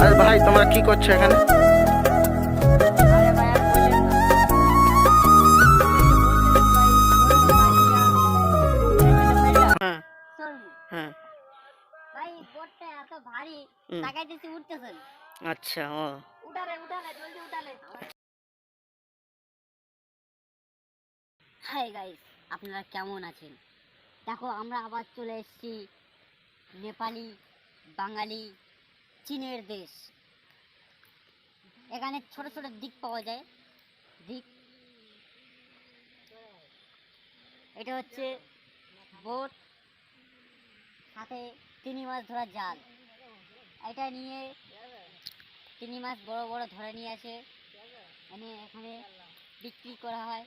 আর ভাই তোমরা কি করছো এখানে? আরে ভাই আর বললেন না। হ্যাঁ চলবো। হ্যাঁ। ভাই বোটটা এত ভারী, হুম, তাকাইতেছি উঠতেছে না। আচ্ছা ও। উঠালে উঠালে জলদি উঠালে। হাই গাইস, আপনারা কেমন আছেন? দেখো আমরা আবার চলে এসেছি নেপালি, বাঙালি, চীনের দেশ। এখানে ছোট ছোট দিক পাওয়া যায়। দিক, এটা হচ্ছে বোট, সাথে চিংড়ি মাছ ধরার জাল। এটা নিয়ে চিংড়ি মাছ বড় বড় ধরে নিয়ে আসে এনে এখানে বিক্রি করা হয়।